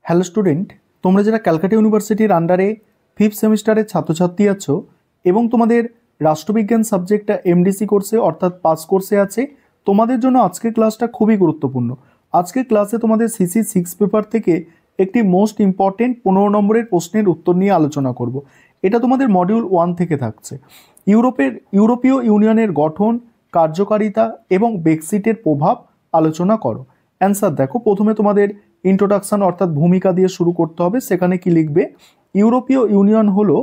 Hello student, তোমরা যারা ক্যালকাটা ইউনিভার্সিটির আন্ডারে 5th সেমিস্টারের ছাত্রছাত্রী আছো এবং তোমাদের রাষ্ট্রবিজ্ঞান সাবজেক্টটা এমডিসি কোর্সে অর্থাৎ পাস কোর্সে আছে, তোমাদের জন্য আজকের ক্লাসটা খুবই গুরুত্বপূর্ণ। আজকের ক্লাসে তোমাদের সিসি 6 পেপার থেকে একটি মোস্ট ইম্পর্টেন্ট 15 নম্বরের প্রশ্নের উত্তর নিয়ে আলোচনা করব। এটা তোমাদের মডিউল 1 থেকে থাকছে। ইউরোপীয় ইউনিয়নের গঠন, কার্যকারিতা এবং ব্রেক্সিটের প্রভাব আলোচনা করো। অ্যান্সার দেখো, প্রথমে তোমাদের ইন্ট্রোডাকশন অর্থাৎ ভূমিকা দিয়ে শুরু করতে হবে। সেখানে কি লিখবে? ইউরোপীয় ইউনিয়ন হলো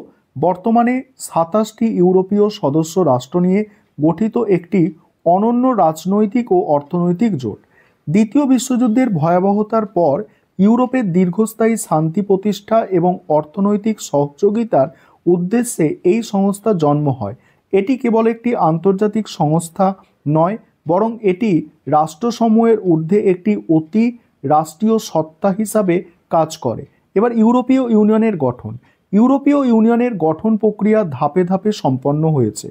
বর্তমানে 27টি ইউরোপীয় সদস্য রাষ্ট্র নিয়ে গঠিত একটি অনন্য রাজনৈতিক ও অর্থনৈতিক জোট। দ্বিতীয় বিশ্বযুদ্ধের ভয়াবহতার পর ইউরোপের দীর্ঘস্থায়ী শান্তি প্রতিষ্ঠা এবং অর্থনৈতিক সহযোগিতার উদ্দেশ্যে এই সংস্থার জন্ম হয়। এটি কেবল একটি আন্তর্জাতিক সংস্থা নয়, বরং এটি রাষ্ট্রসমূহের ঊর্ধ্বে একটি অতি রাষ্ট্রীয় সত্তা হিসাবে কাজ করে। এবার ইউরোপীয় ইউনিয়নের গঠন। ইউরোপীয় ইউনিয়নের গঠন প্রক্রিয়া ধাপে ধাপে সম্পন্ন হয়েছে।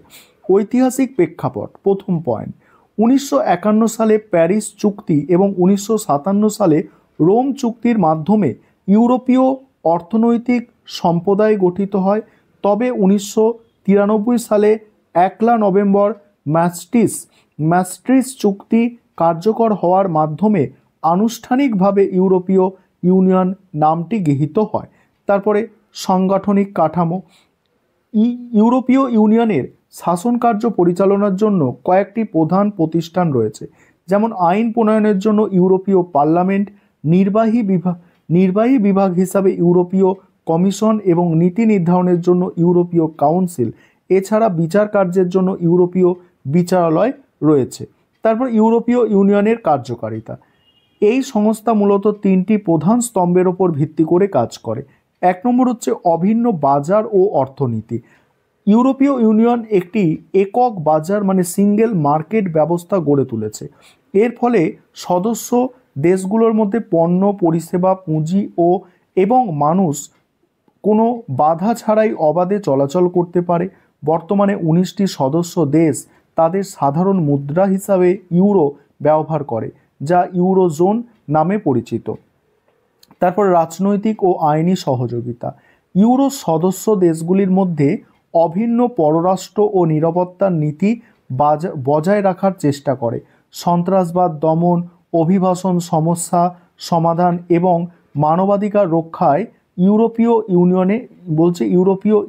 ঐতিহাসিক প্রেক্ষাপট, প্রথম পয়েন্ট, 1951 সালে প্যারিস চুক্তি এবং 1957 সালে রোম চুক্তির মাধ্যমে ইউরোপীয় অর্থনৈতিক সম্প্রদায় গঠিত হয়। তবে 1993 সালে 1 নভেম্বর ম্যাস্ট্রিস চুক্তি কার্যকর হওয়ার মাধ্যমে আনুষ্ঠানিকভাবে ইউরোপীয় ইউনিয়ন নামটি গৃহীত হয়। তারপরে সাংগঠনিক কাঠামো। ইউরোপীয় ইউনিয়নের শাসন কার্য পরিচালনার জন্য কয়েকটি প্রধান প্রতিষ্ঠান রয়েছে, যেমন আইন প্রণয়নের জন্য ইউরোপীয় পার্লামেন্ট, নির্বাহী বিভাগ হিসাবে ইউরোপীয় কমিশন এবং নীতি নির্ধারণের জন্য ইউরোপীয় কাউন্সিল। এছাড়া বিচার কার্যের জন্য ইউরোপীয় বিচারালয় রয়েছে। তারপর ইউরোপীয় ইউনিয়নের কার্যকারিতা। এই সংস্থা মূলত 3টি প্রধান স্তম্ভের ওপর ভিত্তি করে কাজ করে। 1 নম্বর হচ্ছে অভিন্ন বাজার ও অর্থনীতি। ইউরোপীয় ইউনিয়ন একটি একক বাজার মানে সিঙ্গেল মার্কেট ব্যবস্থা গড়ে তুলেছে। এর ফলে সদস্য দেশগুলোর মধ্যে পণ্য, পরিষেবা, পুঁজি এবং মানুষ কোনো বাধা ছাড়াই অবাধে চলাচল করতে পারে। বর্তমানে 19টি সদস্য দেশ তাদের সাধারণ মুদ্রা হিসাবে ইউরো ব্যবহার করে, যা ইউরোজোন নামে পরিচিত। তারপর রাজনৈতিক ও আইনি সহযোগিতা। ইউরো সদস্য দেশগুলির মধ্যে অভিন্ন পররাষ্ট্র ও নিরাপত্তার নীতি বজায় রাখার চেষ্টা করে। সন্ত্রাসবাদ দমন, অভিবাসন সমস্যা সমাধান এবং মানবাধিকার রক্ষায় ইউরোপীয়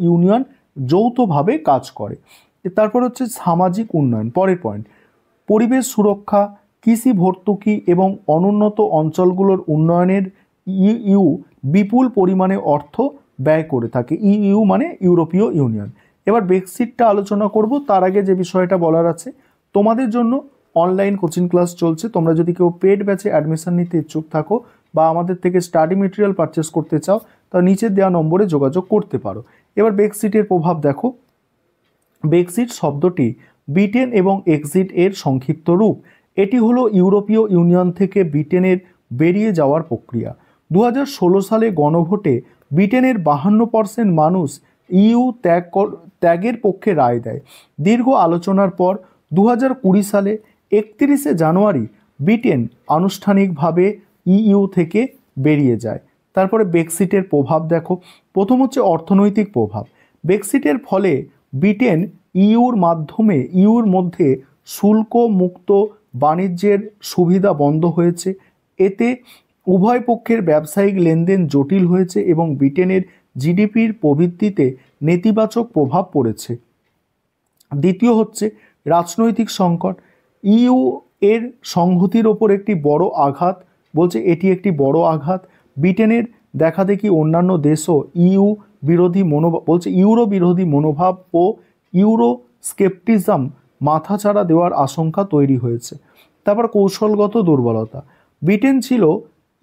ইউনিয়ন যৌথভাবে কাজ করে। তারপর হচ্ছে সামাজিক উন্নয়ন, পরের পয়েন্ট, পরিবেশ সুরক্ষা, কৃষি ভর্তুকি এবং অনুন্নত অঞ্চলগুলোর উন্নয়নের ইউ বিপুল পরিমাণে অর্থ ব্যয় করে থাকে। ইউ মানে ইউরোপীয় ইউনিয়ন। এবার ব্রেক্সিটটা আলোচনা করব। তার আগে যে বিষয়টা বলার আছে, তোমাদের জন্য অনলাইন কোচিং ক্লাস চলছে। তোমরা যদি কেউ পেড ব্যাচে অ্যাডমিশন নিতে ইচ্ছুক থাকো বা আমাদের থেকে স্টাডি মেটেরিয়াল পারচেস করতে চাও, তা নিচের দেওয়া নম্বরে যোগাযোগ করতে পারো। এবার ব্রেক্সিটের প্রভাব দেখো। ব্রেক্সিট শব্দটি ব্রিটেন এবং এক্সিট এর সংক্ষিপ্ত রূপ। এটি হলো ইউরোপীয় ইউনিয়ন থেকে ব্রিটেনের বেরিয়ে যাওয়ার প্রক্রিয়া। 2016 সালে গণভোটে ব্রিটেনের 52% মানুষ ইউ ত্যাগের পক্ষে রায় দেয়। দীর্ঘ আলোচনার পর 2020 সালে 31 জানুয়ারি ব্রিটেন আনুষ্ঠানিকভাবে ইউ থেকে বেরিয়ে যায়। তারপরে ব্রেক্সিটের প্রভাব দেখো। প্রথম হচ্ছে অর্থনৈতিক প্রভাব। ব্রেক্সিটের ফলে ব্রিটেন ইউর মধ্যে শুল্ক মুক্ত বাণিজ্যের সুবিধা বন্ধ হয়েছে। এতে উভয় পক্ষের ব্যবসায়িক লেনদেন জটিল হয়েছে এবং ব্রিটেনের জিডিপির প্রবৃদ্ধিতে নেতিবাচক প্রভাব পড়েছে। দ্বিতীয় হচ্ছে রাজনৈতিক সংকট। ইউ এর সংহতির ওপর একটি বড় আঘাত, বলছে এটি একটি বড় আঘাত। ব্রিটেনের দেখাদেখি অন্যান্য দেশও ইউরো বিরোধী মনোভাব ও ইউরোস্কেপটিজম মাথাচাড়া দেওয়ার আশঙ্কা তৈরি হয়েছে। তারপর কৌশলগত দুর্বলতা। ব্রিটেন ছিল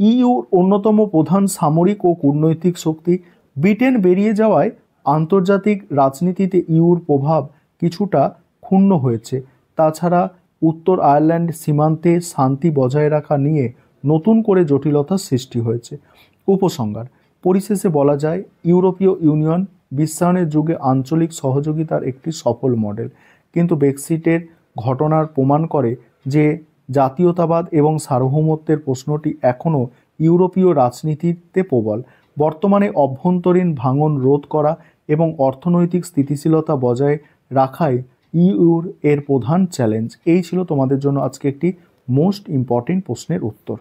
ইউর অন্যতম প্রধান সামরিক ও কূটনৈতিক শক্তি। ব্রিটেন বেরিয়ে যাওয়ায় আন্তর্জাতিক রাজনীতিতে ইউর প্রভাব কিছুটা ক্ষুণ্ণ হয়েছে। তাছাড়া উত্তর আয়ারল্যান্ড সীমান্তে শান্তি বজায় রাখা নিয়ে নতুন করে জটিলতার সৃষ্টি হয়েছে। উপসংহার, পরিশেষে বলা যায় ইউরোপীয় ইউনিয়ন বিশ্বায়নের যুগে আঞ্চলিক সহযোগিতার একটি সফল মডেল, কিন্তু ব্রেক্সিটের ঘটনার প্রমাণ করে যে জাতীয়তাবাদ এবং সার্বভৌমত্বের প্রশ্নটি এখনও ইউরোপীয় রাজনীতিতে প্রবল। বর্তমানে অভ্যন্তরীণ ভাঙন রোধ করা এবং অর্থনৈতিক স্থিতিশীলতা বজায় রাখাই ইউর এর প্রধান চ্যালেঞ্জ। এই ছিল তোমাদের জন্য আজকে একটি মোস্ট ইম্পর্টেন্ট প্রশ্নের উত্তর।